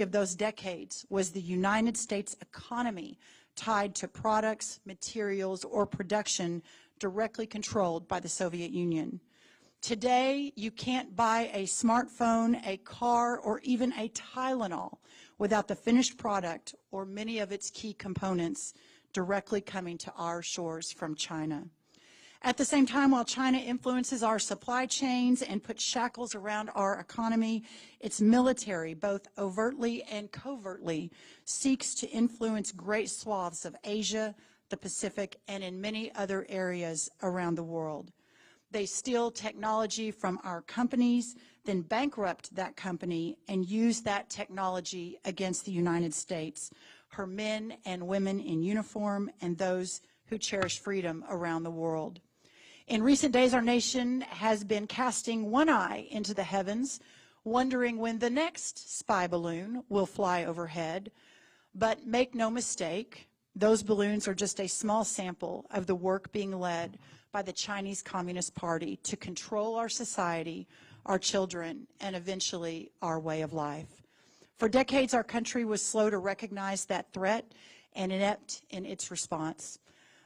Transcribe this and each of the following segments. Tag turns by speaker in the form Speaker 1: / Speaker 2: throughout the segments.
Speaker 1: of those decades was the United States economy tied to products, materials, or production directly controlled by the Soviet Union. Today, you can't buy a smartphone, a car, or even a Tylenol without the finished product or many of its key components directly coming to our shores from China. At the same time, while China influences our supply chains and puts shackles around our economy, its military, both overtly and covertly, seeks to influence great swaths of Asia, the Pacific, and in many other areas around the world. They steal technology from our companies, then bankrupt that company and use that technology against the United States, her men and women in uniform, and those who cherish freedom around the world. In recent days, our nation has been casting one eye into the heavens, wondering when the next spy balloon will fly overhead. But make no mistake, those balloons are just a small sample of the work being led by the Chinese Communist Party to control our society, our children, and eventually our way of life. For decades, our country was slow to recognize that threat and inept in its response.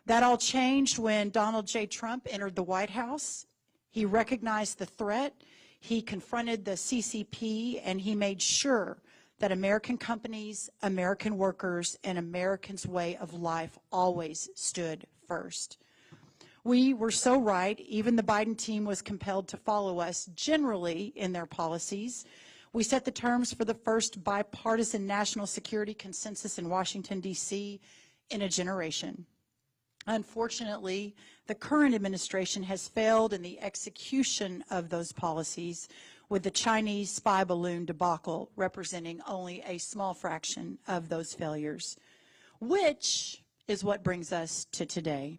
Speaker 1: That all changed when Donald J. Trump entered the White House. He recognized the threat, he confronted the CCP, and he made sure that American companies, American workers, and Americans' way of life always stood first. We were so right, even the Biden team was compelled to follow us generally in their policies. We set the terms for the first bipartisan national security consensus in Washington, D.C. in a generation. Unfortunately, the current administration has failed in the execution of those policies, with the Chinese spy balloon debacle representing only a small fraction of those failures, which is what brings us to today.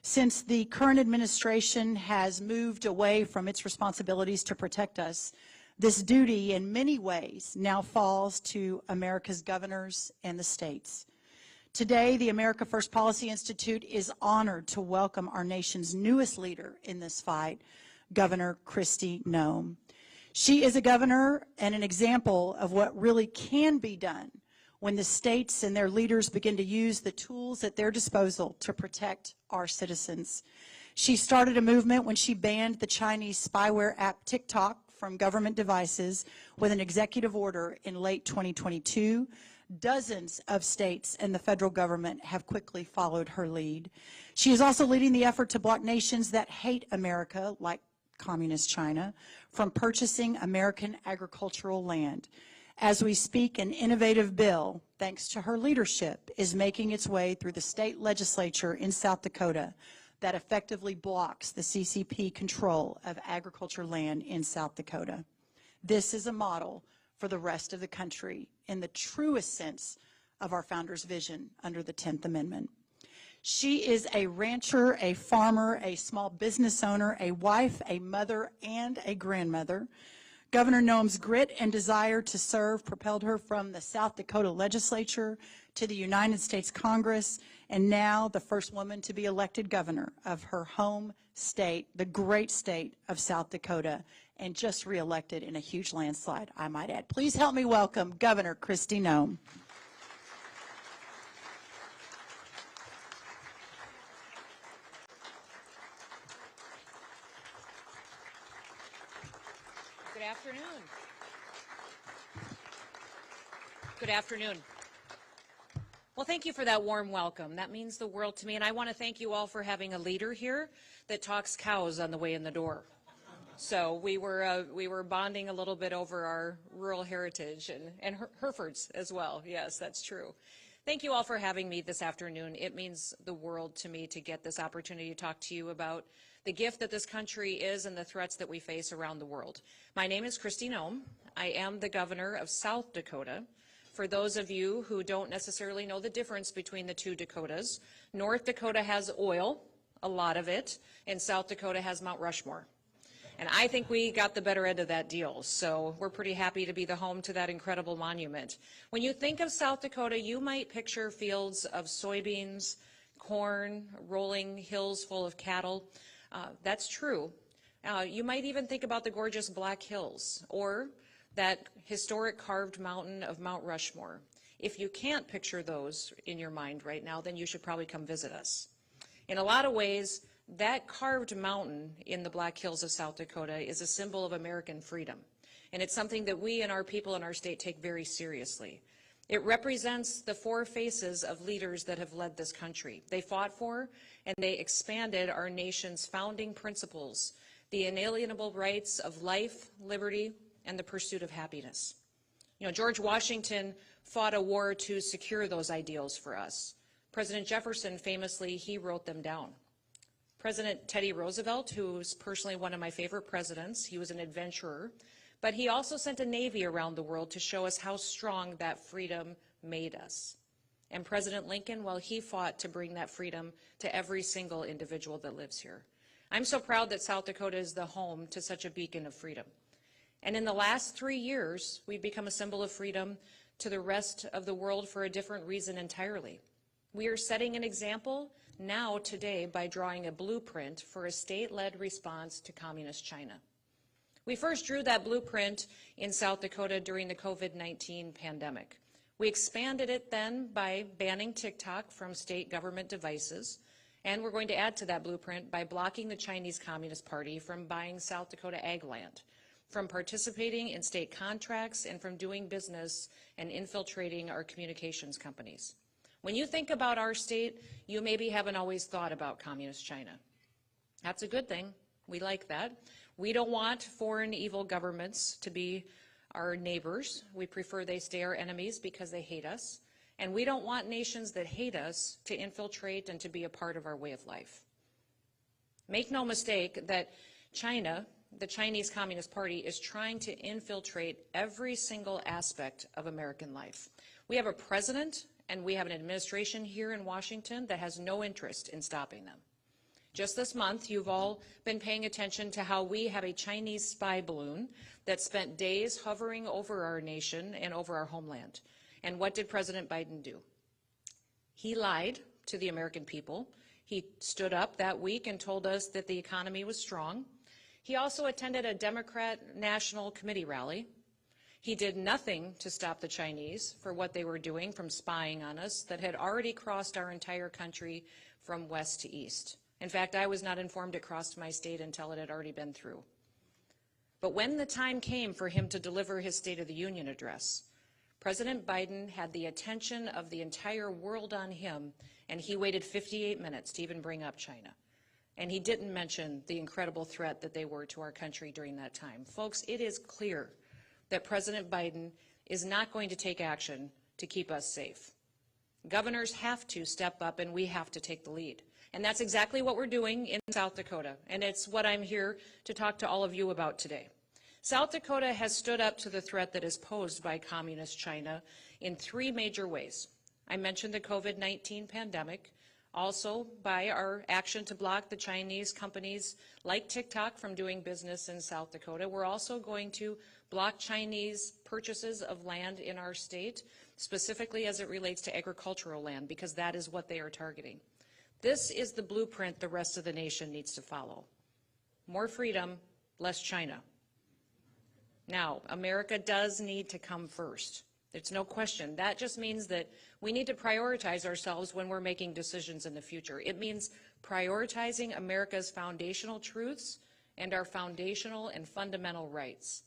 Speaker 1: Since the current administration has moved away from its responsibilities to protect us, this duty in many ways now falls to America's governors and the states. Today, the America First Policy Institute is honored to welcome our nation's newest leader in this fight, Governor Kristi Noem. She is a governor and an example of what really can be done when the states and their leaders begin to use the tools at their disposal to protect our citizens. She started a movement when she banned the Chinese spyware app TikTok from government devices with an executive order in late 2022. Dozens of states and the federal government have quickly followed her lead. She is also leading the effort to block nations that hate America, like Communist China, from purchasing American agricultural land. As we speak, an innovative bill, thanks to her leadership, is making its way through the state legislature in South Dakota that effectively blocks the CCP control of agriculture land in South Dakota. This is a model for the rest of the country in the truest sense of our founders' vision under the 10th Amendment. She is a rancher, a farmer, a small business owner, a wife, a mother, and a grandmother. Governor Noem's grit and desire to serve propelled her from the South Dakota legislature to the United States Congress, and now the first woman to be elected governor of her home state, the great state of South Dakota, and just reelected in a huge landslide, I might add. Please help me welcome Governor Kristi Noem.
Speaker 2: Good afternoon. Good afternoon. Well, thank you for that warm welcome. That means the world to me, and I want to thank you all for having a leader here that talks cows on the way in the door. So we were bonding a little bit over our rural heritage and Herefords as well. Yes, that's true. Thank you all for having me this afternoon. It means the world to me to get this opportunity to talk to you about the gift that this country is and the threats that we face around the world. My name is Kristi Noem. I am the governor of South Dakota. For those of you who don't necessarily know the difference between the two Dakotas, North Dakota has oil, a lot of it, and South Dakota has Mount Rushmore. And I think we got the better end of that deal, so we're pretty happy to be the home to that incredible monument. When you think of South Dakota, you might picture fields of soybeans, corn, rolling hills full of cattle. That's true. You might even think about the gorgeous Black Hills or that historic carved mountain of Mount Rushmore. If you can't picture those in your mind right now, then you should probably come visit us. In a lot of ways, that carved mountain in the Black Hills of South Dakota is a symbol of American freedom, and it's something that we and our people in our state take very seriously. It represents the four faces of leaders that have led this country. They fought for and they expanded our nation's founding principles, the inalienable rights of life, liberty, and the pursuit of happiness. You know, George Washington fought a war to secure those ideals for us. President Jefferson, famously, he wrote them down. President Teddy Roosevelt, who's personally one of my favorite presidents, he was an adventurer, but he also sent a navy around the world to show us how strong that freedom made us. And President Lincoln, well, he fought to bring that freedom to every single individual that lives here. I'm so proud that South Dakota is the home to such a beacon of freedom. And in the last 3 years, we've become a symbol of freedom to the rest of the world for a different reason entirely. We are setting an example now today by drawing a blueprint for a state-led response to Communist China. We first drew that blueprint in South Dakota during the COVID-19 pandemic. We expanded it then by banning TikTok from state government devices, and we're going to add to that blueprint by blocking the Chinese Communist Party from buying South Dakota ag land, from participating in state contracts, and from doing business and infiltrating our communications companies. When you think about our state, you maybe haven't always thought about Communist China. That's a good thing. We like that. We don't want foreign evil governments to be our neighbors. We prefer they stay our enemies because they hate us. And we don't want nations that hate us to infiltrate and to be a part of our way of life. Make no mistake that China, the Chinese Communist Party, is trying to infiltrate every single aspect of American life. We have a president and we have an administration here in Washington that has no interest in stopping them. Just this month, you've all been paying attention to how we have a Chinese spy balloon that spent days hovering over our nation and over our homeland. And what did President Biden do? He lied to the American people. He stood up that week and told us that the economy was strong. He also attended a Democrat National Committee rally. He did nothing to stop the Chinese for what they were doing from spying on us that had already crossed our entire country from west to east. In fact, I was not informed it crossed my state until it had already been through. But when the time came for him to deliver his State of the Union address, President Biden had the attention of the entire world on him, and he waited 58 minutes to even bring up China. And he didn't mention the incredible threat that they were to our country during that time. Folks, it is clear that President Biden is not going to take action to keep us safe. Governors have to step up, and we have to take the lead. And that's exactly what we're doing in South Dakota, and it's what I'm here to talk to all of you about today. South Dakota has stood up to the threat that is posed by Communist China in 3 major ways. I mentioned the COVID-19 pandemic, also by our action to block the Chinese companies like TikTok from doing business in South Dakota. We're also going to block Chinese purchases of land in our state, specifically as it relates to agricultural land, because that is what they are targeting. This is the blueprint the rest of the nation needs to follow. More freedom, less China. Now, America does need to come first. There's no question. That just means that we need to prioritize ourselves when we're making decisions in the future. It means prioritizing America's foundational truths and our foundational and fundamental rights.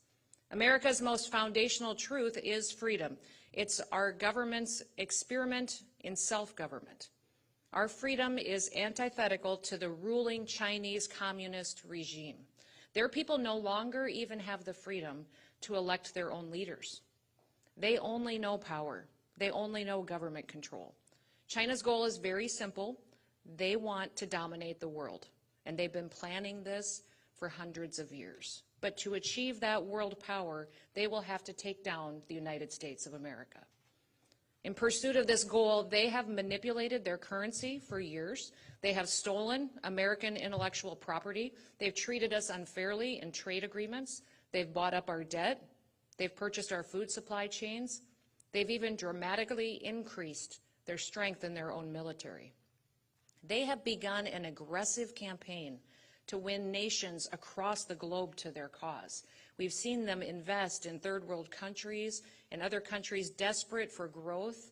Speaker 2: America's most foundational truth is freedom. It's our government's experiment in self-government. Our freedom is antithetical to the ruling Chinese communist regime. Their people no longer even have the freedom to elect their own leaders. They only know power. They only know government control. China's goal is very simple. They want to dominate the world, and they've been planning this for hundreds of years. But to achieve that world power, they will have to take down the United States of America. In pursuit of this goal, they have manipulated their currency for years. They have stolen American intellectual property. They've treated us unfairly in trade agreements. They've bought up our debt. They've purchased our food supply chains. They've even dramatically increased their strength in their own military. They have begun an aggressive campaign to win nations across the globe to their cause. We've seen them invest in third world countries and other countries desperate for growth,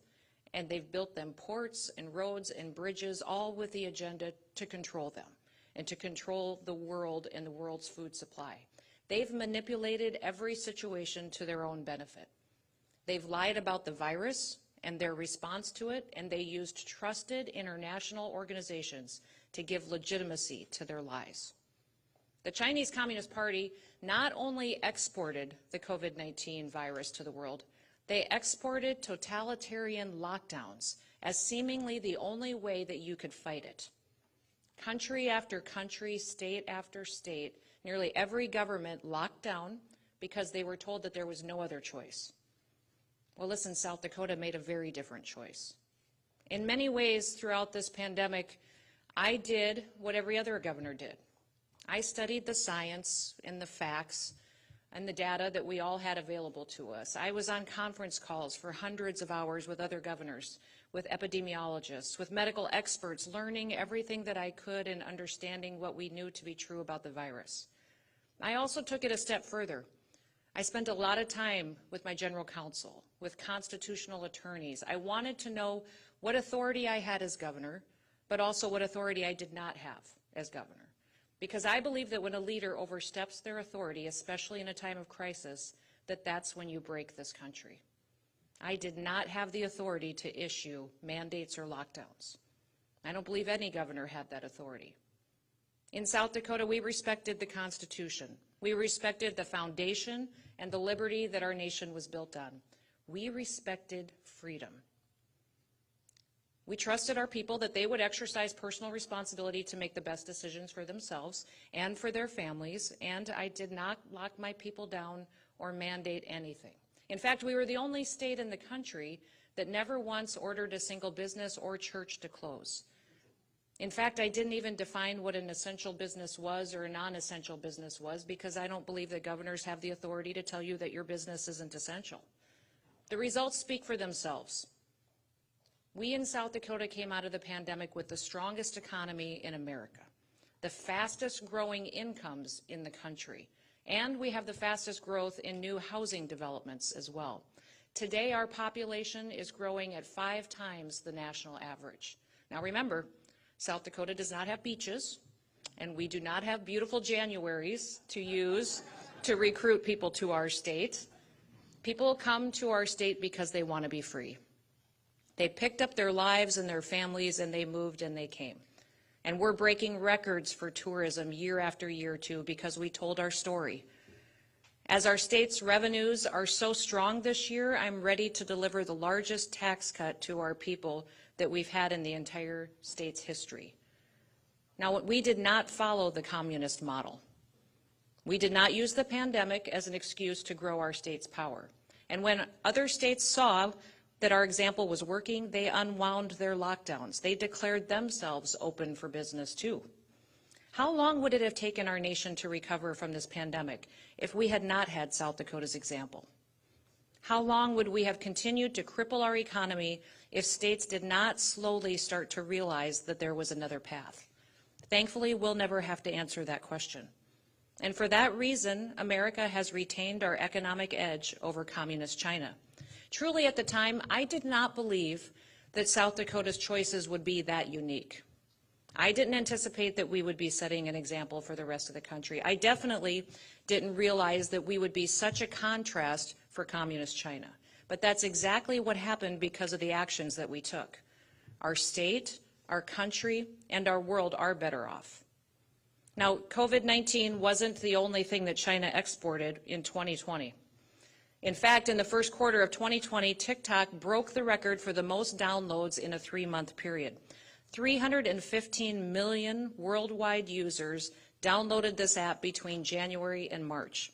Speaker 2: and they've built them ports and roads and bridges, all with the agenda to control them and to control the world and the world's food supply. They've manipulated every situation to their own benefit. They've lied about the virus and their response to it, and they used trusted international organizations to give legitimacy to their lies. The Chinese Communist Party not only exported the COVID-19 virus to the world, they exported totalitarian lockdowns as seemingly the only way that you could fight it. Country after country, state after state, nearly every government locked down because they were told that there was no other choice. Well, listen, South Dakota made a very different choice. In many ways throughout this pandemic, I did what every other governor did. I studied the science and the facts and the data that we all had available to us. I was on conference calls for hundreds of hours with other governors, with epidemiologists, with medical experts, learning everything that I could and understanding what we knew to be true about the virus. I also took it a step further. I spent a lot of time with my general counsel, with constitutional attorneys. I wanted to know what authority I had as governor, but also what authority I did not have as governor. Because I believe that when a leader oversteps their authority, especially in a time of crisis, that's when you break this country. I did not have the authority to issue mandates or lockdowns. I don't believe any governor had that authority. In South Dakota, we respected the Constitution. We respected the foundation and the liberty that our nation was built on. We respected freedom. We trusted our people that they would exercise personal responsibility to make the best decisions for themselves and for their families, and I did not lock my people down or mandate anything. In fact, we were the only state in the country that never once ordered a single business or church to close. In fact, I didn't even define what an essential business was or a non-essential business was, because I don't believe that governors have the authority to tell you that your business isn't essential. The results speak for themselves. We in South Dakota came out of the pandemic with the strongest economy in America, the fastest growing incomes in the country, and we have the fastest growth in new housing developments as well. Today, our population is growing at 5 times the national average. Now remember, South Dakota does not have beaches, and we do not have beautiful Januaries to use to recruit people to our state. People come to our state because they want to be free. They picked up their lives and their families, and they moved and they came. And we're breaking records for tourism year after year, too, because we told our story. As our state's revenues are so strong this year, I'm ready to deliver the largest tax cut to our people that we've had in the entire state's history. Now, we did not follow the communist model. We did not use the pandemic as an excuse to grow our state's power. And when other states saw that our example was working, they unwound their lockdowns. They declared themselves open for business too. How long would it have taken our nation to recover from this pandemic if we had not had South Dakota's example? How long would we have continued to cripple our economy if states did not slowly start to realize that there was another path? Thankfully, we'll never have to answer that question. And for that reason, America has retained our economic edge over communist China. Truly, at the time, I did not believe that South Dakota's choices would be that unique. I didn't anticipate that we would be setting an example for the rest of the country. I definitely didn't realize that we would be such a contrast for communist China. But that's exactly what happened because of the actions that we took. Our state, our country, and our world are better off. Now, COVID-19 wasn't the only thing that China exported in 2020. In fact, in the first quarter of 2020, TikTok broke the record for the most downloads in a 3-month period. 315 million worldwide users downloaded this app between January and March.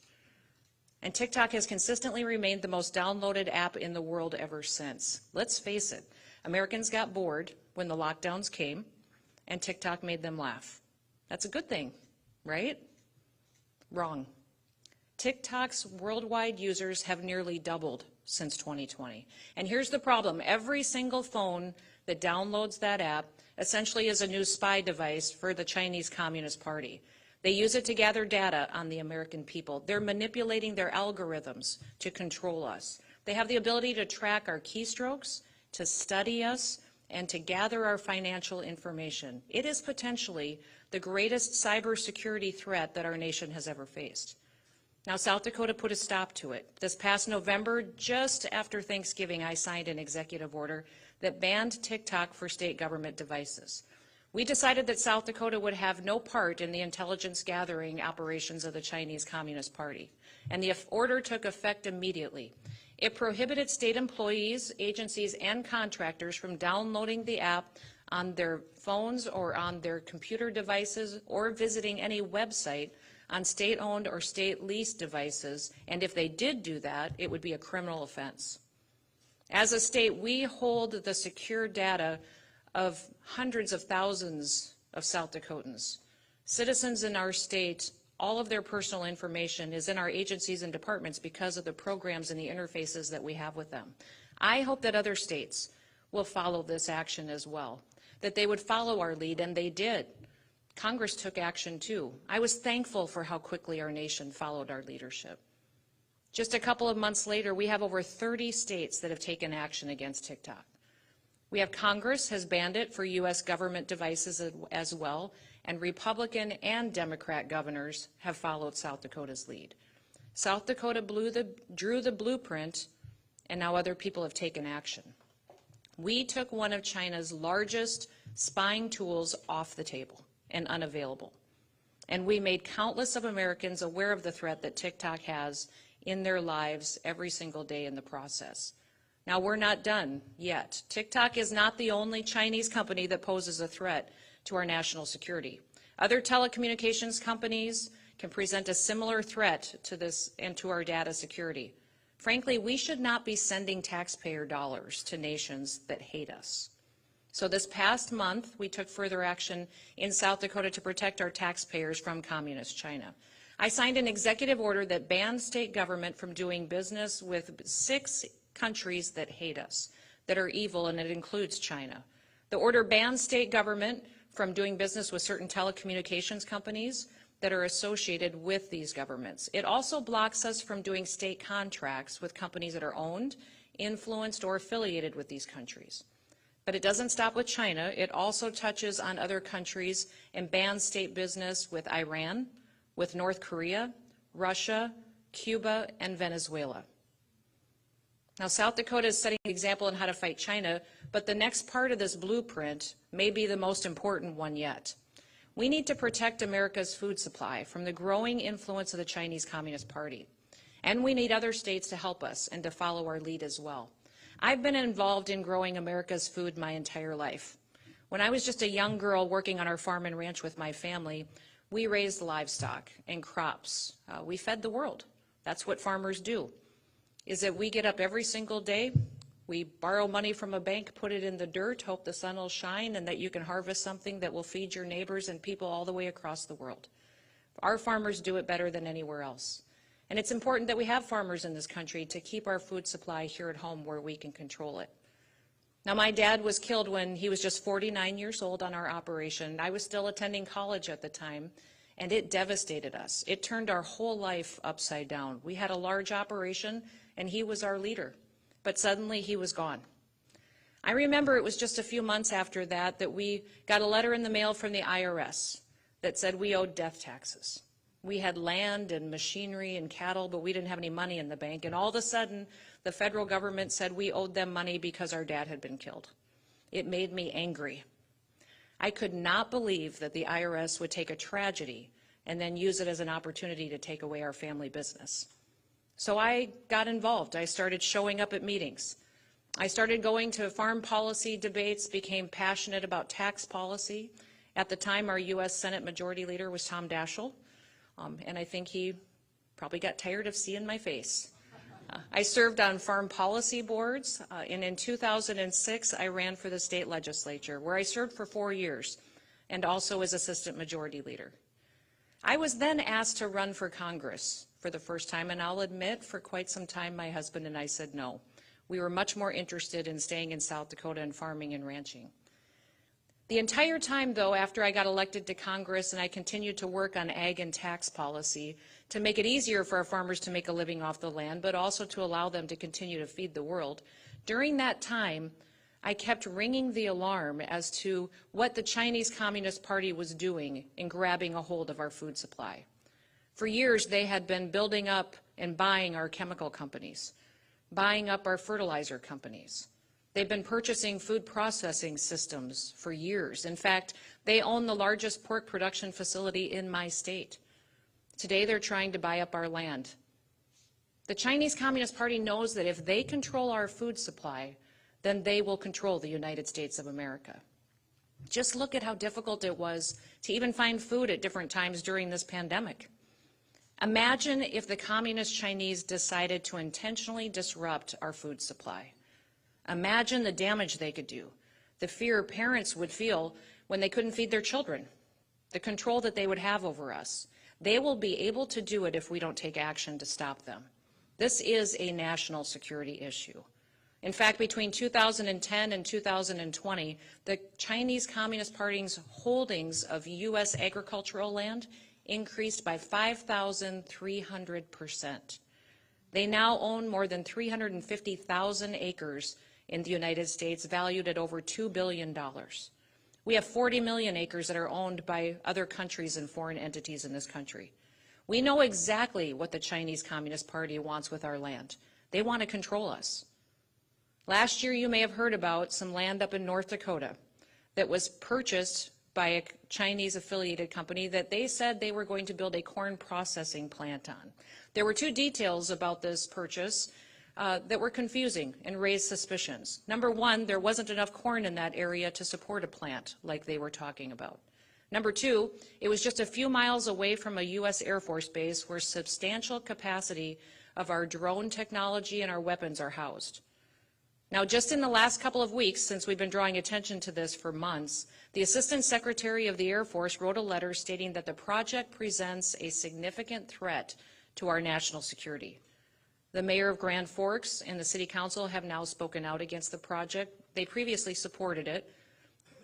Speaker 2: And TikTok has consistently remained the most downloaded app in the world ever since. Let's face it, Americans got bored when the lockdowns came, and TikTok made them laugh. That's a good thing, right? Wrong. TikTok's worldwide users have nearly doubled since 2020. And here's the problem. Every single phone that downloads that app essentially is a new spy device for the Chinese Communist Party. They use it to gather data on the American people. They're manipulating their algorithms to control us. They have the ability to track our keystrokes, to study us, and to gather our financial information. It is potentially the greatest cybersecurity threat that our nation has ever faced. Now, South Dakota put a stop to it. This past November, just after Thanksgiving, I signed an executive order that banned TikTok for state government devices. We decided that South Dakota would have no part in the intelligence gathering operations of the Chinese Communist Party, and the order took effect immediately. It prohibited state employees, agencies, and contractors from downloading the app on their phones or on their computer devices or visiting any website on state-owned or state-leased devices, and if they did do that, it would be a criminal offense. As a state, we hold the secure data of hundreds of thousands of South Dakotans. Citizens in our state, all of their personal information is in our agencies and departments because of the programs and the interfaces that we have with them. I hope that other states will follow this action as well, that they would follow our lead, and they did. Congress took action too. I was thankful for how quickly our nation followed our leadership. Just a couple of months later, we have over 30 states that have taken action against TikTok. We have Congress has banned it for U.S. government devices as well, and Republican and Democrat governors have followed South Dakota's lead. South Dakota drew the blueprint, and now other people have taken action. We took one of China's largest spying tools off the table and unavailable. And we made countless of Americans aware of the threat that TikTok has in their lives every single day in the process. Now, we're not done yet. TikTok is not the only Chinese company that poses a threat to our national security. Other telecommunications companies can present a similar threat to this and to our data security. Frankly, we should not be sending taxpayer dollars to nations that hate us. So this past month, we took further action in South Dakota to protect our taxpayers from communist China. I signed an executive order that banned state government from doing business with 6 countries that hate us, that are evil, and it includes China. The order bans state government from doing business with certain telecommunications companies that are associated with these governments. It also blocks us from doing state contracts with companies that are owned, influenced, or affiliated with these countries. But it doesn't stop with China. It also touches on other countries and bans state business with Iran, with North Korea, Russia, Cuba, and Venezuela. Now, South Dakota is setting an example on how to fight China, but the next part of this blueprint may be the most important one yet. We need to protect America's food supply from the growing influence of the Chinese Communist Party. And we need other states to help us and to follow our lead as well. I've been involved in growing America's food my entire life. When I was just a young girl working on our farm and ranch with my family, we raised livestock and crops. We fed the world. That's what farmers do. Is that we get up every single day, we borrow money from a bank, put it in the dirt, hope the sun will shine, and that you can harvest something that will feed your neighbors and people all the way across the world. Our farmers do it better than anywhere else. And it's important that we have farmers in this country to keep our food supply here at home where we can control it. Now, my dad was killed when he was just 49 years old on our operation. I was still attending college at the time, and it devastated us. It turned our whole life upside down. We had a large operation, and he was our leader, but suddenly he was gone. I remember it was just a few months after that that we got a letter in the mail from the IRS that said we owed death taxes. We had land and machinery and cattle, but we didn't have any money in the bank. And all of a sudden, the federal government said we owed them money because our dad had been killed. It made me angry. I could not believe that the IRS would take a tragedy and then use it as an opportunity to take away our family business. So I got involved. I started showing up at meetings. I started going to farm policy debates, became passionate about tax policy. At the time, our U.S. Senate Majority Leader was Tom Daschle. And I think he probably got tired of seeing my face. I served on farm policy boards, and in 2006, I ran for the state legislature, where I served for 4 years, and also as assistant majority leader. I was then asked to run for Congress for the first time, and I'll admit, for quite some time, my husband and I said no. We were much more interested in staying in South Dakota and farming and ranching. The entire time, though, after I got elected to Congress and I continued to work on ag and tax policy to make it easier for our farmers to make a living off the land, but also to allow them to continue to feed the world, during that time, I kept ringing the alarm as to what the Chinese Communist Party was doing in grabbing a hold of our food supply. For years, they had been building up and buying our chemical companies, buying up our fertilizer companies. They've been purchasing food processing systems for years. In fact, they own the largest pork production facility in my state. Today, they're trying to buy up our land. The Chinese Communist Party knows that if they control our food supply, then they will control the United States of America. Just look at how difficult it was to even find food at different times during this pandemic. Imagine if the Communist Chinese decided to intentionally disrupt our food supply. Imagine the damage they could do, the fear parents would feel when they couldn't feed their children, the control that they would have over us. They will be able to do it if we don't take action to stop them. This is a national security issue. In fact, between 2010 and 2020, the Chinese Communist Party's holdings of U.S. agricultural land increased by 5,300%. They now own more than 350,000 acres in the United States, valued at over $2 billion. We have 40 million acres that are owned by other countries and foreign entities in this country. We know exactly what the Chinese Communist Party wants with our land. They want to control us. Last year, you may have heard about some land up in North Dakota that was purchased by a Chinese-affiliated company that they said they were going to build a corn processing plant on. There were two details about this purchase that were confusing and raised suspicions. Number one, there wasn't enough corn in that area to support a plant like they were talking about. Number two, it was just a few miles away from a U.S. Air Force base where substantial capacity of our drone technology and our weapons are housed. Now, just in the last couple of weeks, since we've been drawing attention to this for months, the Assistant Secretary of the Air Force wrote a letter stating that the project presents a significant threat to our national security. The mayor of Grand Forks and the city council have now spoken out against the project. They previously supported it,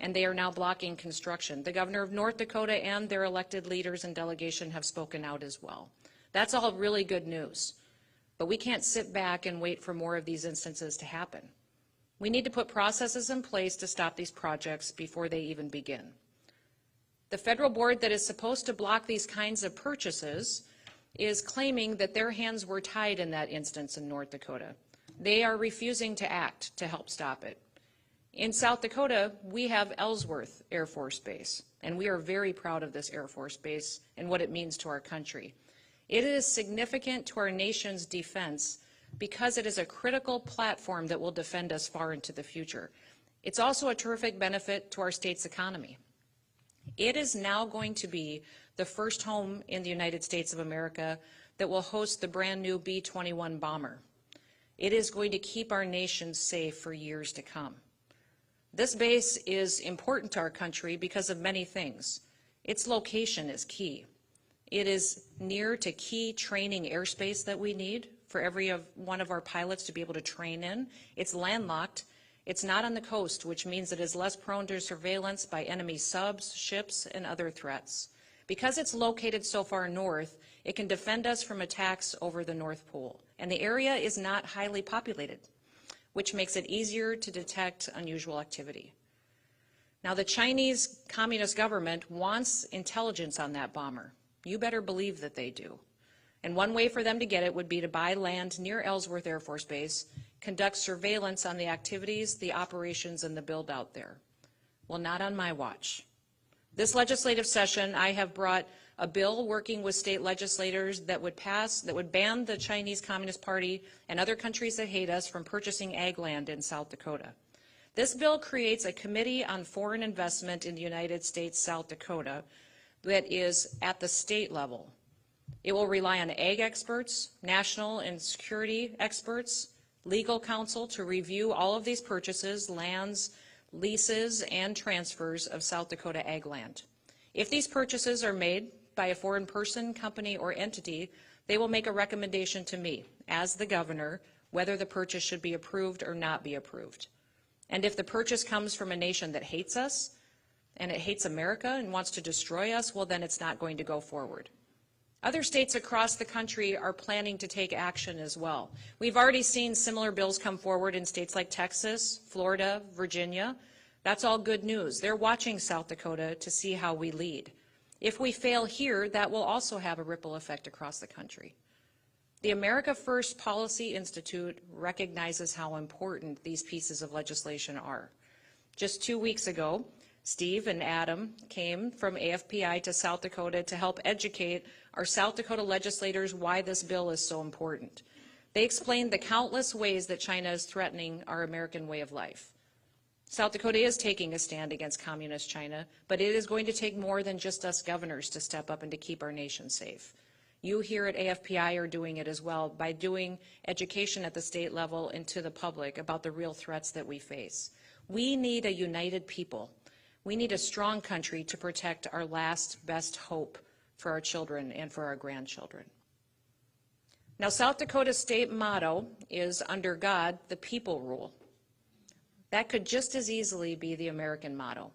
Speaker 2: and they are now blocking construction. The governor of North Dakota and their elected leaders and delegation have spoken out as well. That's all really good news. But we can't sit back and wait for more of these instances to happen. We need to put processes in place to stop these projects before they even begin. The federal board that is supposed to block these kinds of purchases is claiming that their hands were tied in that instance in North Dakota. They are refusing to act to help stop it. In South Dakota, we have Ellsworth Air Force Base, and we are very proud of this Air Force Base and what it means to our country. It is significant to our nation's defense because it is a critical platform that will defend us far into the future. It's also a terrific benefit to our state's economy. It is now going to be the first home in the United States of America that will host the brand new B-21 bomber. It is going to keep our nation safe for years to come. This base is important to our country because of many things. Its location is key. It is near to key training airspace that we need for every one of our pilots to be able to train in. It's landlocked. It's not on the coast, which means it is less prone to surveillance by enemy subs, ships, and other threats. Because it's located so far north, it can defend us from attacks over the North Pole. And the area is not highly populated, which makes it easier to detect unusual activity. Now, the Chinese Communist government wants intelligence on that bomber. You better believe that they do. And one way for them to get it would be to buy land near Ellsworth Air Force Base, conduct surveillance on the activities, the operations, and the build out there. Well, not on my watch. This legislative session, I have brought a bill working with state legislators that would ban the Chinese Communist Party and other countries that hate us from purchasing ag land in South Dakota. This bill creates a committee on foreign investment in the United States, South Dakota, that is at the state level. It will rely on ag experts, national and security experts, legal counsel to review all of these purchases, lands, leases, and transfers of South Dakota ag land. If these purchases are made by a foreign person, company, or entity, they will make a recommendation to me, as the governor, whether the purchase should be approved or not be approved. And if the purchase comes from a nation that hates us, and it hates America and wants to destroy us, well, then it's not going to go forward. Other states across the country are planning to take action as well. We've already seen similar bills come forward in states like Texas, Florida, Virginia. That's all good news. They're watching South Dakota to see how we lead. If we fail here, that will also have a ripple effect across the country. The America First Policy Institute recognizes how important these pieces of legislation are. Just 2 weeks ago, Steve and Adam came from AFPI to South Dakota to help educate our South Dakota legislators why this bill is so important. They explained the countless ways that China is threatening our American way of life. South Dakota is taking a stand against communist China, but it is going to take more than just us governors to step up and to keep our nation safe. You here at AFPI are doing it as well by doing education at the state level and to the public about the real threats that we face. We need a united people. We need a strong country to protect our last best hope for our children and for our grandchildren. Now, South Dakota's state motto is, "Under God, the people rule." That could just as easily be the American motto.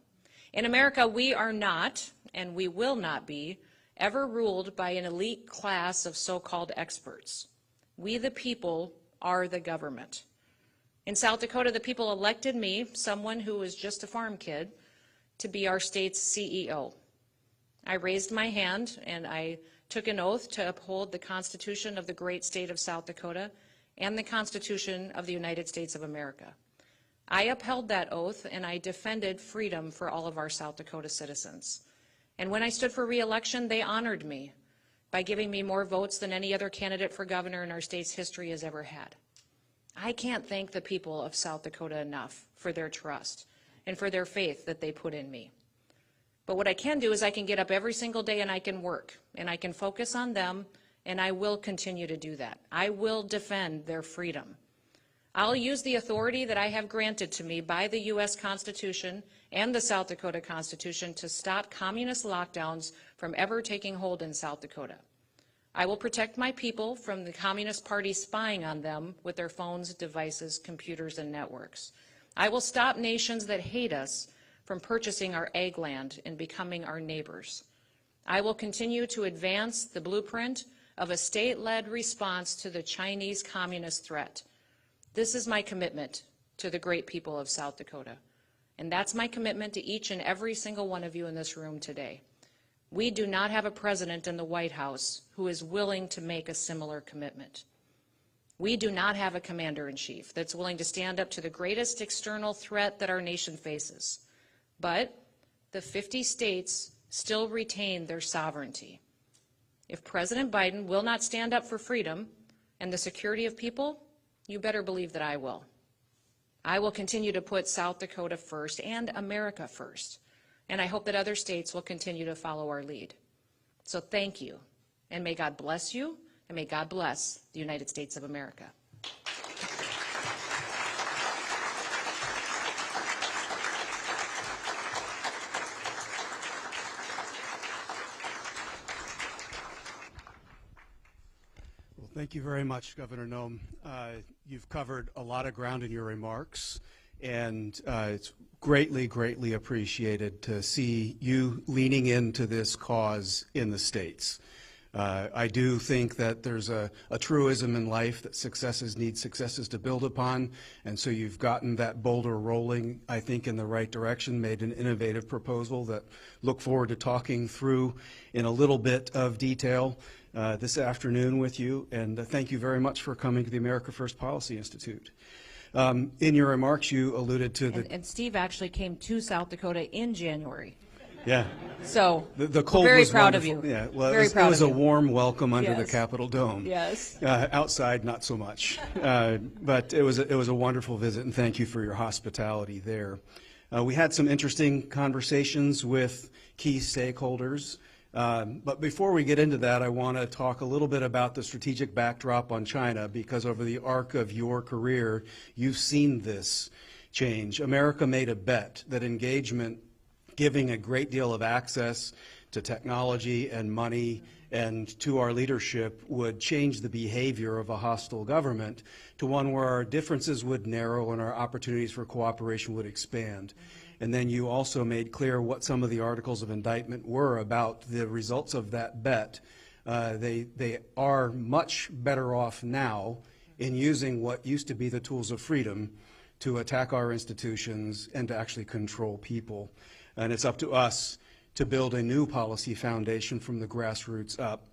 Speaker 2: In America, we are not, and we will not be, ever ruled by an elite class of so-called experts. We, the people, are the government. In South Dakota, the people elected me, someone who was just a farm kid, to be our state's CEO. I raised my hand and I took an oath to uphold the Constitution of the great state of South Dakota and the Constitution of the United States of America. I upheld that oath and I defended freedom for all of our South Dakota citizens. And when I stood for re-election, they honored me by giving me more votes than any other candidate for governor in our state's history has ever had. I can't thank the people of South Dakota enough for their trust and for their faith that they put in me. But what I can do is I can get up every single day and I can work and I can focus on them, and I will continue to do that. I will defend their freedom. I'll use the authority that I have granted to me by the U.S. Constitution and the South Dakota Constitution to stop communist lockdowns from ever taking hold in South Dakota. I will protect my people from the Communist Party spying on them with their phones, devices, computers, and networks. I will stop nations that hate us from purchasing our ag land and becoming our neighbors. I will continue to advance the blueprint of a state-led response to the Chinese communist threat. This is my commitment to the great people of South Dakota, and that's my commitment to each and every single one of you in this room today. We do not have a president in the White House who is willing to make a similar commitment. We do not have a commander-in-chief that's willing to stand up to the greatest external threat that our nation faces. But the 50 states still retain their sovereignty. If President Biden will not stand up for freedom and the security of people, you better believe that I will. I will continue to put South Dakota first and America first, and I hope that other states will continue to follow our lead. So thank you, and may God bless you, and may God bless the United States of America.
Speaker 3: Thank you very much, Governor Noem. You've covered a lot of ground in your remarks, and it's greatly, greatly appreciated to see you leaning into this cause in the states. I do think that there's a truism in life that successes need successes to build upon, and so you've gotten that boulder rolling, I think, in the right direction, made an innovative proposal that look forward to talking through in a little bit of detail this afternoon with you, and thank you very much for coming to the America First Policy Institute. In your remarks, you alluded to the...
Speaker 2: And Steve actually came to South Dakota in January.
Speaker 3: Yeah.
Speaker 2: So
Speaker 3: the cold
Speaker 2: we're very
Speaker 3: was
Speaker 2: proud
Speaker 3: wonderful.
Speaker 2: of you.
Speaker 3: Yeah, well,
Speaker 2: very
Speaker 3: it
Speaker 2: proud
Speaker 3: was
Speaker 2: of
Speaker 3: a
Speaker 2: you.
Speaker 3: warm welcome under the
Speaker 2: Yes.
Speaker 3: Capitol Dome.
Speaker 2: Yes.
Speaker 3: Outside, not so much. But it was a wonderful visit, and thank you for your hospitality there. We had some interesting conversations with key stakeholders. But before we get into that, I want to talk a little bit about the strategic backdrop on China, because over the arc of your career, you've seen this change. America made a bet that engagement, giving a great deal of access to technology and money and to our leadership would change the behavior of a hostile government to one where our differences would narrow and our opportunities for cooperation would expand. And then you also made clear what some of the articles of indictment were about the results of that bet. They are much better off now in using what used to be the tools of freedom to attack our institutions and to actually control people. And it's up to us to build a new policy foundation from the grassroots up.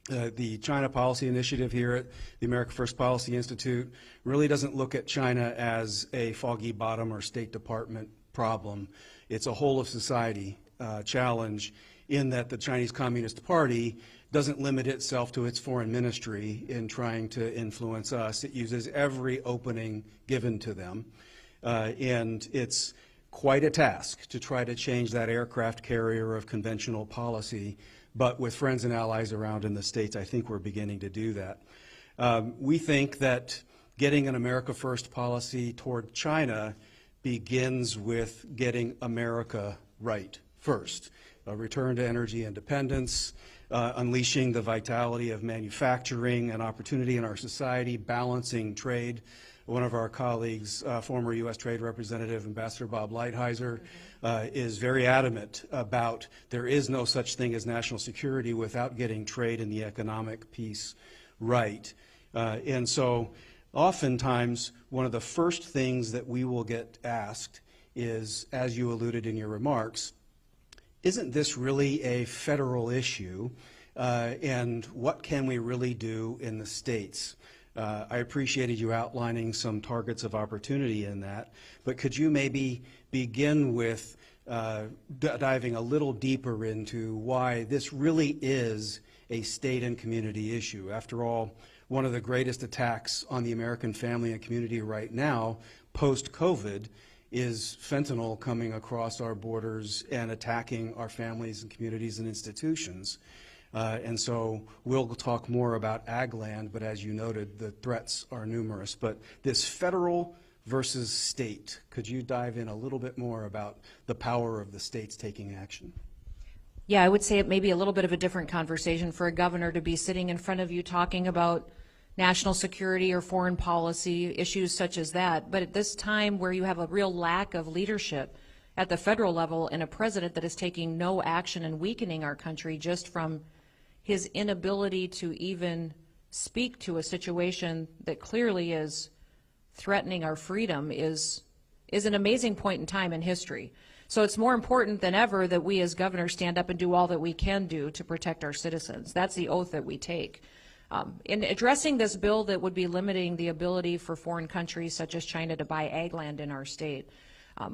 Speaker 3: The China Policy Initiative here at the America First Policy Institute really doesn't look at China as a foggy bottom or State Department problem. It's a whole of society challenge in that the Chinese Communist Party doesn't limit itself to its foreign ministry in trying to influence us. It uses every opening given to them. And it's quite a task to try to change that aircraft carrier of conventional policy. But with friends and allies around in the States, I think we're beginning to do that. We think that getting an America First policy toward China begins with getting America right first. A return to energy independence, unleashing the vitality of manufacturing and opportunity in our society, balancing trade. One of our colleagues, former U.S. Trade Representative Ambassador Bob Lighthizer, is very adamant about there is no such thing as national security without getting trade and the economic piece right. And so oftentimes one of the first things that we will get asked is, as you alluded in your remarks, isn't this really a federal issue? And what can we really do in the states? I appreciated you outlining some targets of opportunity in that, but could you maybe begin with diving a little deeper into why this really is a state and community issue? After all, one of the greatest attacks on the American family and community right now, post-COVID, is fentanyl coming across our borders and attacking our families and communities and institutions. And so we'll talk more about ag land, but as you noted, the threats are numerous. But this federal versus state, could you dive in a little bit more about the power of the states taking action?
Speaker 2: Yeah, I would say it may be a little bit of a different conversation for a governor to be sitting in front of you talking about national security or foreign policy issues such as that. But at this time where you have a real lack of leadership at the federal level and a president that is taking no action and weakening our country just from his inability to even speak to a situation that clearly is threatening our freedom is an amazing point in time in history. So it's more important than ever that we as governors stand up and do all that we can do to protect our citizens. That's the oath that we take. In addressing this bill that would be limiting the ability for foreign countries such as China to buy ag land in our state,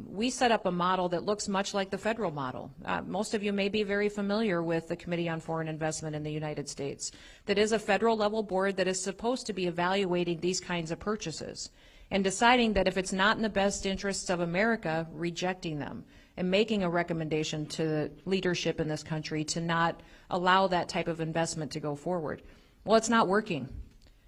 Speaker 2: we set up a model that looks much like the federal model. Most of you may be very familiar with the Committee on Foreign Investment in the United States. That is a federal level board that is supposed to be evaluating these kinds of purchases and deciding that if it's not in the best interests of America, rejecting them and making a recommendation to the leadership in this country to not allow that type of investment to go forward. Well, it's not working.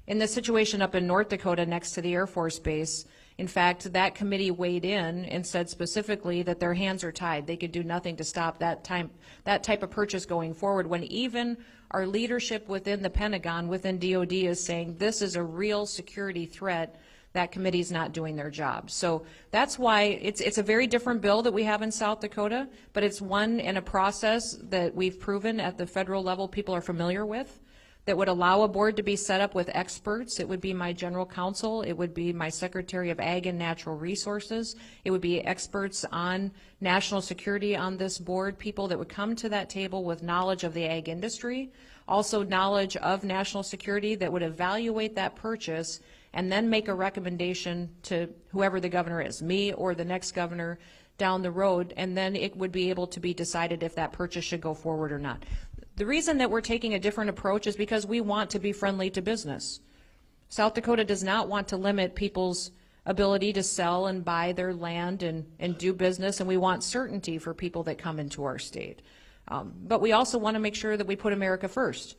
Speaker 2: In the situation up in North Dakota next to the Air Force Base, in fact, that committee weighed in and said specifically that their hands are tied. They could do nothing to stop that type of purchase going forward, when even our leadership within the Pentagon, within DOD, is saying this is a real security threat. That committee's not doing their job. So that's why it's a very different bill that we have in South Dakota, but it's one in a process that we've proven at the federal level people are familiar with, that would allow a board to be set up with experts. It would be my general counsel. It would be my Secretary of Ag and Natural Resources. It would be experts on national security on this board, people that would come to that table with knowledge of the ag industry, also knowledge of national security, that would evaluate that purchase and then make a recommendation to whoever the governor is, me or the next governor down the road, and then it would be able to be decided if that purchase should go forward or not. The reason that we're taking a different approach is because we want to be friendly to business. South Dakota does not want to limit people's ability to sell and buy their land and do business, and we want certainty for people that come into our state. But we also want to make sure that we put America first.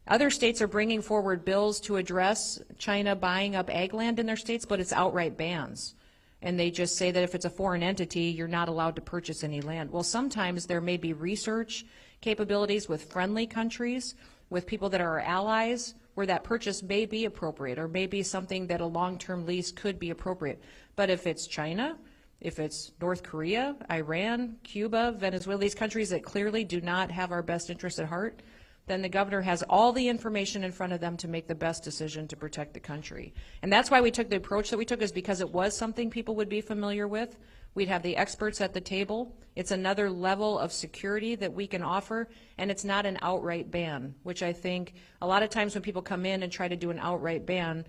Speaker 2: Other states are bringing forward bills to address China buying up ag land in their states, but it's outright bans. and they just say that if it's a foreign entity, you're not allowed to purchase any land. Well, sometimes there may be research capabilities with friendly countries, with people that are our allies, where that purchase may be appropriate, or may be something that a long-term lease could be appropriate. But if it's China, if it's North Korea, Iran, Cuba, Venezuela, these countries that clearly do not have our best interests at heart, then the governor has all the information in front of them to make the best decision to protect the country. And that's why we took the approach that we took, is because it was something people would be familiar with. We'd have the experts at the table. It's another level of security that we can offer, and it's not an outright ban, which I think a lot of times when people come in and try to do an outright ban,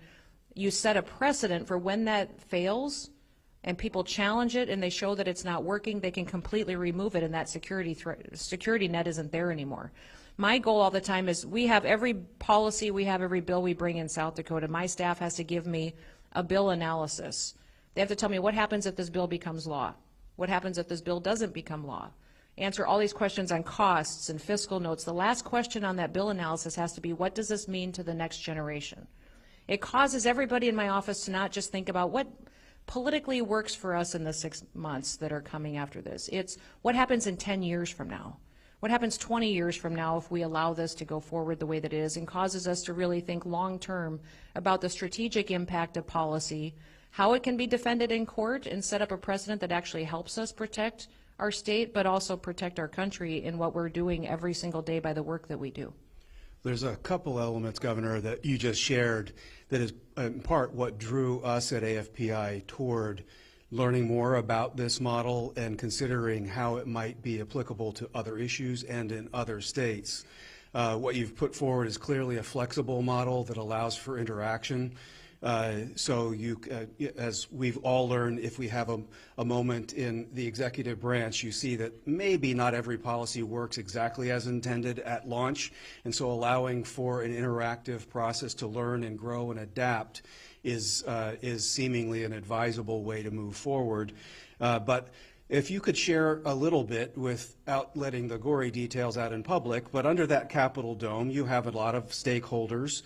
Speaker 2: you set a precedent for when that fails and people challenge it and they show that it's not working, they can completely remove it, and that security net isn't there anymore. My goal all the time is, we have every policy, we have every bill we bring in South Dakota. My staff has to give me a bill analysis. They have to tell me what happens if this bill becomes law. What happens if this bill doesn't become law? Answer all these questions on costs and fiscal notes. The last question on that bill analysis has to be, what does this mean to the next generation? It causes everybody in my office to not just think about what politically works for us in the 6 months that are coming after this. It's what happens in 10 years from now. What happens 20 years from now if we allow this to go forward the way that it is, and causes us to really think long term about the strategic impact of policy, how it can be defended in court and set up a precedent that actually helps us protect our state, but also protect our country in what we're doing every single day by the work that we do.
Speaker 3: There's a couple elements, Governor, that you just shared that is in part what drew us at AFPI toward learning more about this model and considering how it might be applicable to other issues and in other states. What you've put forward is clearly a flexible model that allows for interaction. So you, as we've all learned, if we have a moment in the executive branch, you see that maybe not every policy works exactly as intended at launch, and so allowing for an interactive process to learn and grow and adapt is seemingly an advisable way to move forward. But if you could share a little bit, without letting the gory details out in public, but under that Capitol dome, you have a lot of stakeholders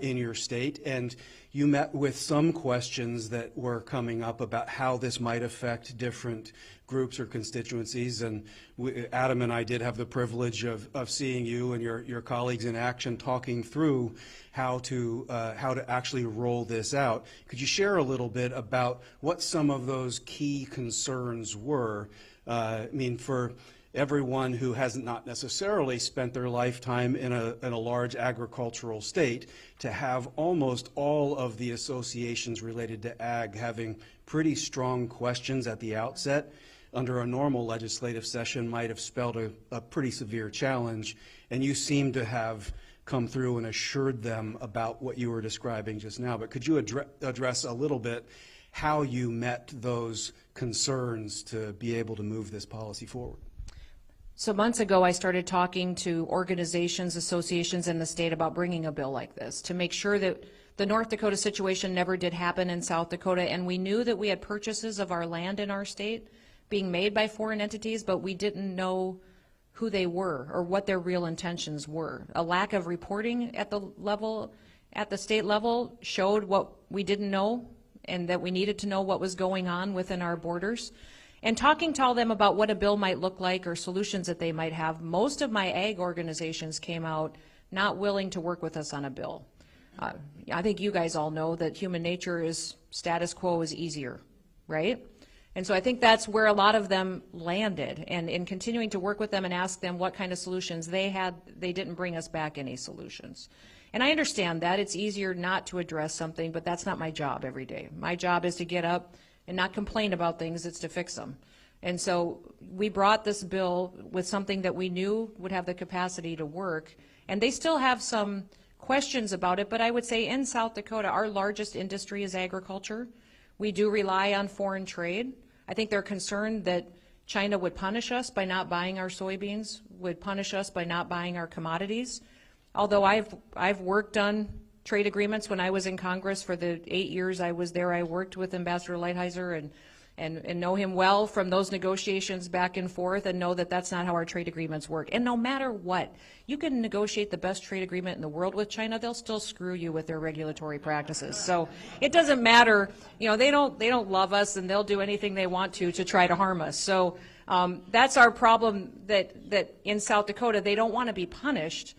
Speaker 3: in your state, and you met with some questions that were coming up about how this might affect different groups or constituencies. And Adam and I did have the privilege of seeing you and your colleagues in action talking through how to actually roll this out. Could you share a little bit about what some of those key concerns were? I mean, for everyone who has not necessarily spent their lifetime in a large agricultural state, to have almost all of the associations related to ag having pretty strong questions at the outset under a normal legislative session might have spelled a pretty severe challenge, and you seem to have come through and assured them about what you were describing just now. But could you address a little bit how you met those concerns to be able to move this policy forward?
Speaker 2: So months ago, I started talking to organizations, associations in the state about bringing a bill like this to make sure that the North Dakota situation never did happen in South Dakota. And we knew that we had purchases of our land in our state being made by foreign entities, but we didn't know who they were or what their real intentions were. A lack of reporting at the state level showed what we didn't know, and that we needed to know what was going on within our borders. And talking to all them about what a bill might look like or solutions that they might have, most of my ag organizations came out not willing to work with us on a bill. I think you guys all know that human nature is status quo is easier, right? And so I think that's where a lot of them landed. And in continuing to work with them and ask them what kind of solutions they had, they didn't bring us back any solutions. And I understand that. It's easier not to address something, but that's not my job every day. My job is to get up and not complain about things, it's to fix them. And so we brought this bill with something that we knew would have the capacity to work, and they still have some questions about it, but I would say in South Dakota, our largest industry is agriculture. We do rely on foreign trade. I think they're concerned that China would punish us by not buying our soybeans, would punish us by not buying our commodities. Although I've worked on trade agreements when I was in Congress for the 8 years I was there. I worked with Ambassador Lighthizer and know him well from those negotiations back and forth, and know that that's not how our trade agreements work. And no matter what, you can negotiate the best trade agreement in the world with China, they'll still screw you with their regulatory practices. So it doesn't matter, you know, they don't love us, and they'll do anything they want to try to harm us. So that's our problem, that in South Dakota, they don't want to be punished,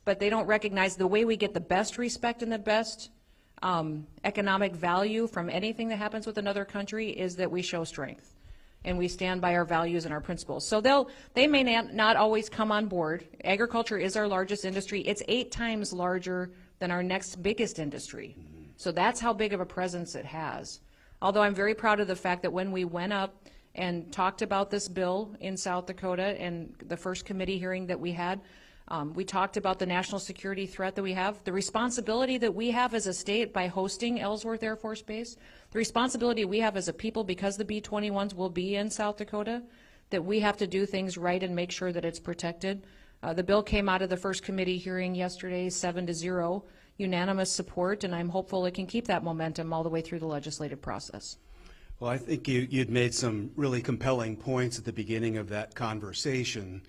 Speaker 2: but they don't recognize the way we get the best respect and the best economic value from anything that happens with another country is that we show strength and we stand by our values and our principles. So they may not always come on board. Agriculture is our largest industry. It's 8 times larger than our next biggest industry. So that's how big of a presence it has. Although I'm very proud of the fact that when we went up and talked about this bill in South Dakota and the first committee hearing that we had, we talked about the national security threat that we have, the responsibility that we have as a state by hosting Ellsworth Air Force Base, the responsibility we have as a people because the B-21s will be in South Dakota, that we have to do things right and make sure that it's protected. The bill came out of the first committee hearing yesterday, 7-0, unanimous support, and I'm hopeful it can keep that momentum all the way through the legislative process.
Speaker 3: Well, I think you'd made some really compelling points at the beginning of that conversation.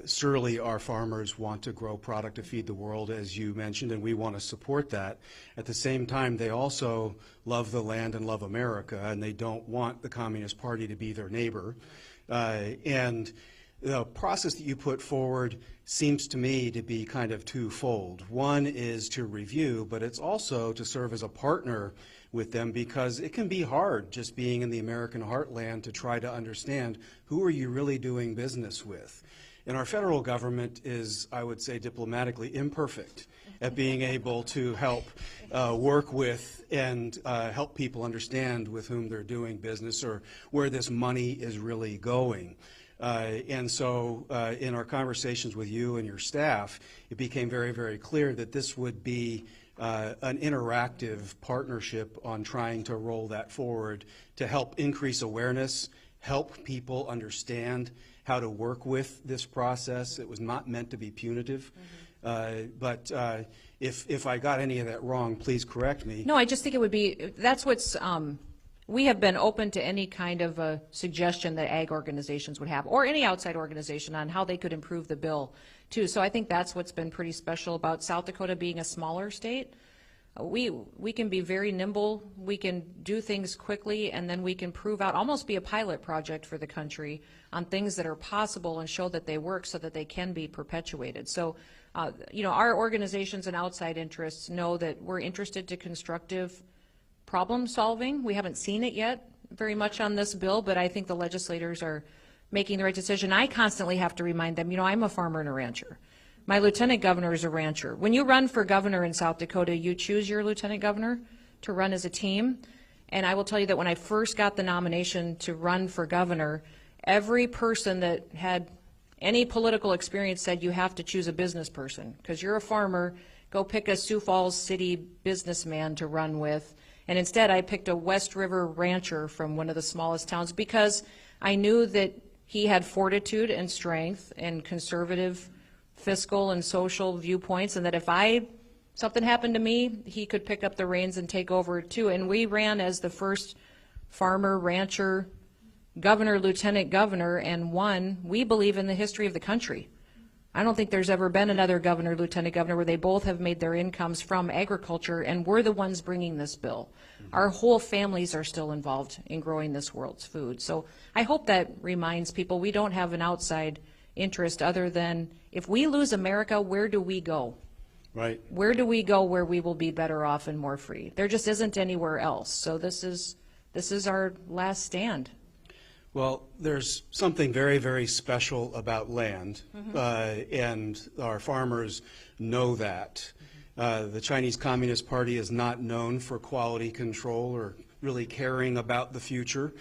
Speaker 3: Surely our farmers want to grow product to feed the world, as you mentioned, and we want to support that. At the same time, they also love the land and love America, and they don't want the Communist Party to be their neighbor. And the process that you put forward seems to me to be kind of twofold. One is to review, but it's also to serve as a partner with them, because it can be hard just being in the American heartland to try to understand who are you really doing business with. And our federal government is, I would say diplomatically, imperfect at being able to help work with and help people understand with whom they're doing business or where this money is really going. And so in our conversations with you and your staff, it became very, very clear that this would be an interactive partnership on trying to roll that forward to help increase awareness, help people understand how to work with this process. It was not meant to be punitive. But if I got any of that wrong, please correct me.
Speaker 2: No, I just think it would be, that's what's, we have been open to any kind of a suggestion that ag organizations would have, or any outside organization, on how they could improve the bill too. So I think that's what's been pretty special about South Dakota being a smaller state. We can be very nimble, we can do things quickly, and then we can prove out, almost be a pilot project for the country on things that are possible and show that they work so that they can be perpetuated. So, you know, our organizations and outside interests know that we're interested to constructive problem solving. We haven't seen it yet very much on this bill, but I think the legislators are making the right decision. I constantly have to remind them, you know, I'm a farmer and a rancher. My lieutenant governor is a rancher. When you run for governor in South Dakota, you choose your lieutenant governor to run as a team. And I will tell you that when I first got the nomination to run for governor, every person that had any political experience said you have to choose a business person because you're a farmer. Go pick a Sioux Falls City businessman to run with. And instead I picked a West River rancher from one of the smallest towns because I knew that he had fortitude and strength and conservative fiscal and social viewpoints, and that if something happened to me, he could pick up the reins and take over too. And we ran as the first farmer, rancher, governor, lieutenant governor, and won, we believe, in the history of the country. I don't think there's ever been another governor, lieutenant governor, where they both have made their incomes from agriculture, and we're the ones bringing this bill. Our whole families are still involved in growing this world's food. So I hope that reminds people we don't have an outside interest other than, if we lose America, where do we go?
Speaker 3: Right.
Speaker 2: Where do we go where we will be better off and more free? There just isn't anywhere else. So this is our last stand.
Speaker 3: Well, there's something very, very special about land, and our farmers know that. The Chinese Communist Party is not known for quality control or really caring about the future.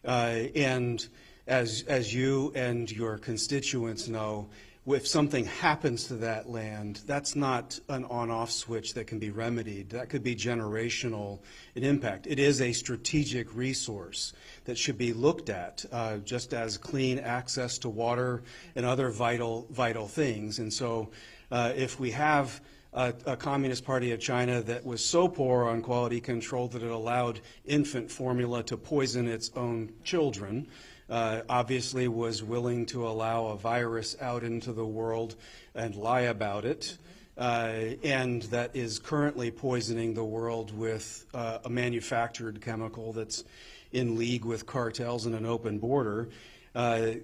Speaker 3: And as you and your constituents know, if something happens to that land, that's not an on-off switch that can be remedied. That could be generational in impact. It is a strategic resource that should be looked at, just as clean access to water and other vital things. And so if we have a Communist Party of China that was so poor on quality control that it allowed infant formula to poison its own children, obviously was willing to allow a virus out into the world and lie about it, and that is currently poisoning the world with a manufactured chemical that's in league with cartels and an open border.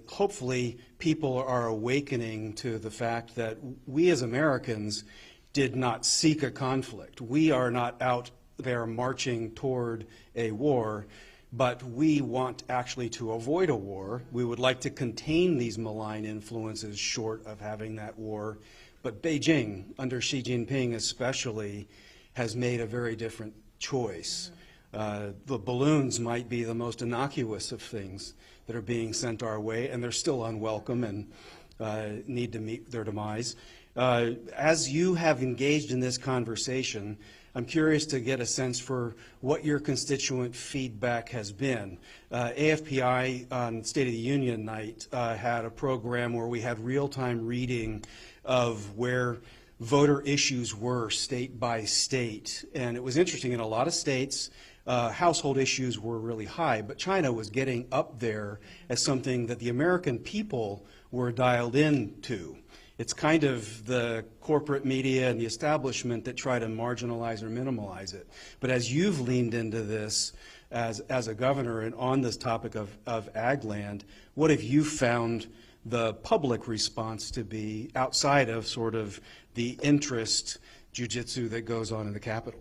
Speaker 3: Hopefully people are awakening to the fact that we as Americans did not seek a conflict. We are not out there marching toward a war, but we want actually to avoid a war. We would like to contain these malign influences short of having that war. But Beijing, under Xi Jinping especially, has made a very different choice. The balloons might be the most innocuous of things that are being sent our way, and they're still unwelcome and need to meet their demise. As you have engaged in this conversation, I'm curious to get a sense for what your constituent feedback has been. AFPI on State of the Union night had a program where we had real-time reading of where voter issues were state by state. And it was interesting, in a lot of states, household issues were really high, but China was getting up there as something that the American people were dialed into. It's kind of the corporate media and the establishment that try to marginalize or minimalize it. But as you've leaned into this as a governor and on this topic of ag land, what have you found the public response to be outside of sort of the interest jujitsu that goes on in the Capitol?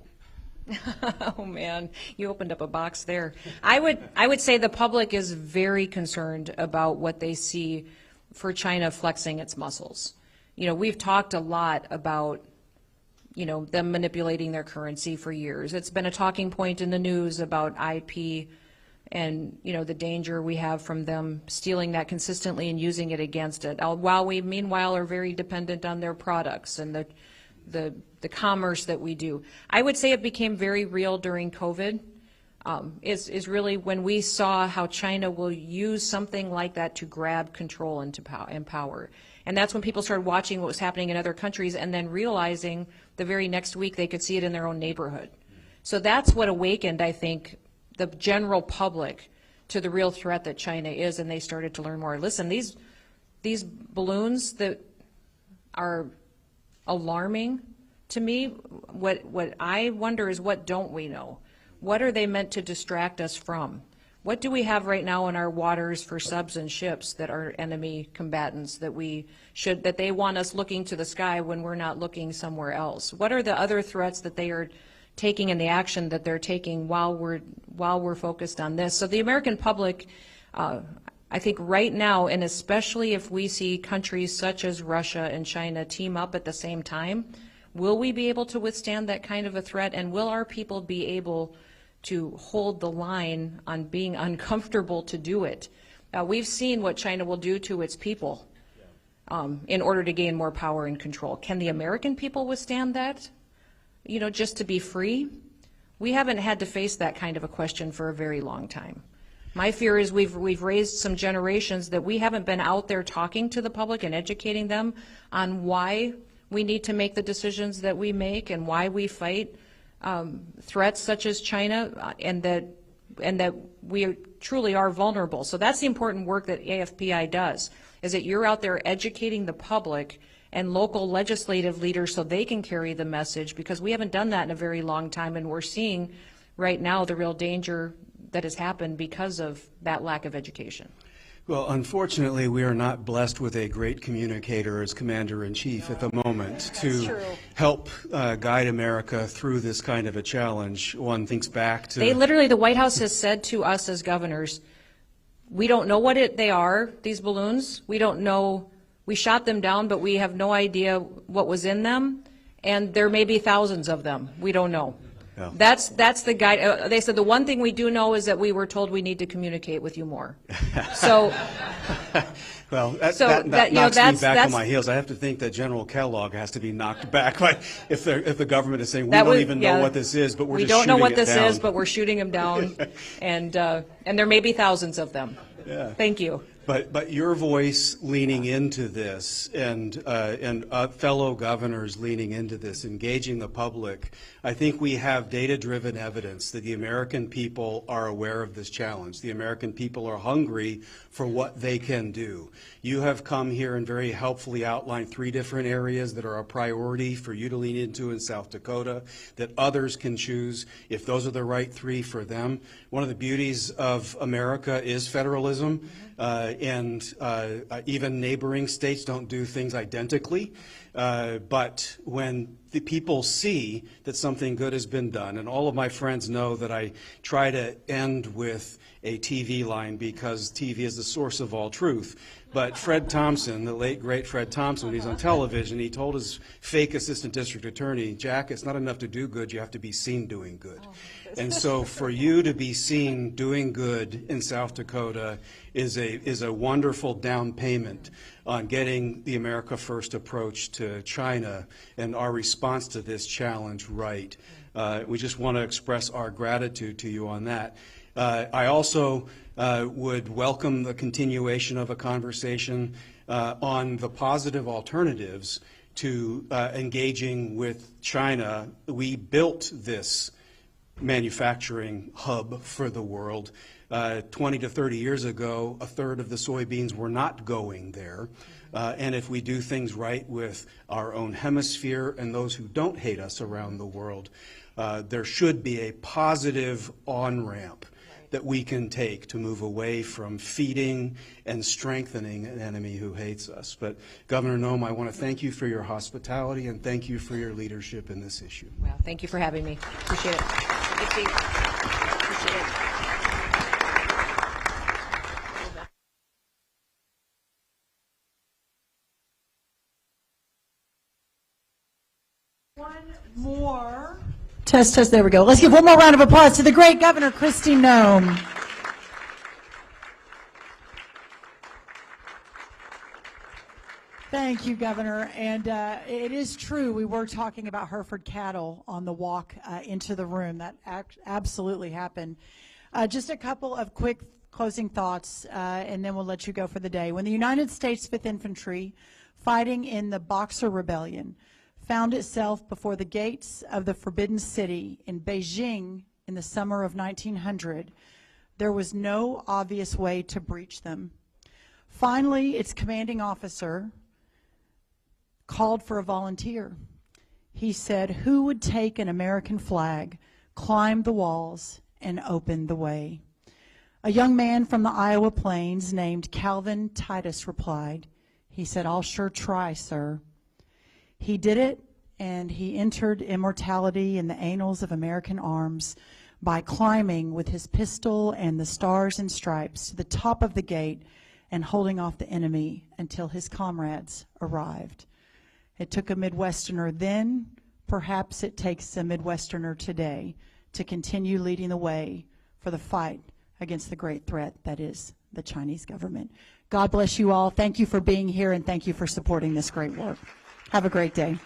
Speaker 2: Oh man, you opened up a box there. I would say the public is very concerned about what they see for China flexing its muscles. You know, we've talked a lot about, you know, them manipulating their currency for years. It's been a talking point in the news about IP and, you know, the danger we have from them stealing that consistently and using it against it, while we meanwhile are very dependent on their products and the commerce that we do. I would say it became very real during COVID, is really when we saw how China will use something like that to grab control and to power. And that's when people started watching what was happening in other countries and then realizing the very next week they could see it in their own neighborhood. So that's what awakened, I think, the general public to the real threat that China is, and they started to learn more. Listen, these balloons that are alarming to me, what I wonder is, what don't we know? What are they meant to distract us from? What do we have right now in our waters for subs and ships that are enemy combatants that they want us looking to the sky when we're not looking somewhere else? What are the other threats that they are taking and the action that they're taking while we're focused on this? So the American public, I think right now, and especially if we see countries such as Russia and China team up at the same time, will we be able to withstand that kind of a threat, and will our people be able to hold the line on being uncomfortable to do it? We've seen what China will do to its people in order to gain more power and control. Can the American people withstand that? You know, just to be free? We haven't had to face that kind of a question for a very long time. My fear is we've raised some generations that we haven't been out there talking to the public and educating them on why we need to make the decisions that we make and why we fight threats such as China, and that we truly are vulnerable. So that's the important work that AFPI does, is that you're out there educating the public and local legislative leaders so they can carry the message, because we haven't done that in a very long time, and we're seeing right now the real danger that has happened because of that lack of education.
Speaker 3: Well, unfortunately, we are not blessed with a great communicator as Commander-in-Chief at the moment to help guide America through this kind of a challenge. One thinks back to...
Speaker 2: The White House has said to us as governors, we don't know what they are, these balloons. We don't know, we shot them down, but we have no idea what was in them, and there may be thousands of them. We don't know. Yeah. That's the guide. They said the one thing we do know is that we were told we need to communicate with you more. So,
Speaker 3: well, that knocks me back on my heels. I have to think that General Kellogg has to be knocked back. Like if the government is saying we don't even know what this is, but we don't know what this is,
Speaker 2: but we're shooting them down, and there may be thousands of them.
Speaker 3: Yeah.
Speaker 2: Thank you.
Speaker 3: But your voice leaning into this and fellow governors leaning into this, engaging the public, I think we have data-driven evidence that the American people are aware of this challenge. The American people are hungry for what they can do. You have come here and very helpfully outlined 3 different areas that are a priority for you to lean into in South Dakota, that others can choose if those are the right 3 for them. One of the beauties of America is federalism. Even neighboring states don't do things identically. But when the people see that something good has been done, and all of my friends know that I try to end with a TV line because TV is the source of all truth. But Fred Thompson, the late, great Fred Thompson, when he's on television, he told his fake assistant district attorney, Jack, it's not enough to do good, you have to be seen doing good. And so for you to be seen doing good in South Dakota is a wonderful down payment on getting the America First approach to China and our response to this challenge right. We just want to express our gratitude to you on that. I also would welcome the continuation of a conversation on the positive alternatives to engaging with China. We built this manufacturing hub for the world. 20 to 30 years ago, 1/3 of the soybeans were not going there. And if we do things right with our own hemisphere and those who don't hate us around the world, there should be a positive on-ramp that we can take to move away from feeding and strengthening an enemy who hates us. But Governor Noem, I want to thank you for your hospitality and thank you for your leadership in this issue.
Speaker 2: Well, thank you for having me. Appreciate it. Good seat. Appreciate it.
Speaker 1: One more. Test, test, there we go. Let's give one more round of applause to the great Governor Kristi Noem. Thank you, Governor. And it is true, we were talking about Hereford cattle on the walk into the room. That absolutely happened. Just a couple of quick closing thoughts, and then we'll let you go for the day. When the United States 5th Infantry, fighting in the Boxer Rebellion, found itself before the gates of the Forbidden City in Beijing in the summer of 1900, there was no obvious way to breach them. Finally, its commanding officer called for a volunteer. He said, who would take an American flag, climb the walls, and open the way? A young man from the Iowa Plains named Calvin Titus replied. He said, I'll sure try, sir. He did it, and he entered immortality in the annals of American arms by climbing with his pistol and the stars and stripes to the top of the gate and holding off the enemy until his comrades arrived. It took a Midwesterner then, perhaps it takes a Midwesterner today to continue leading the way for the fight against the great threat that is the Chinese government. God bless you all. Thank you for being here, and thank you for supporting this great work. Have a great day.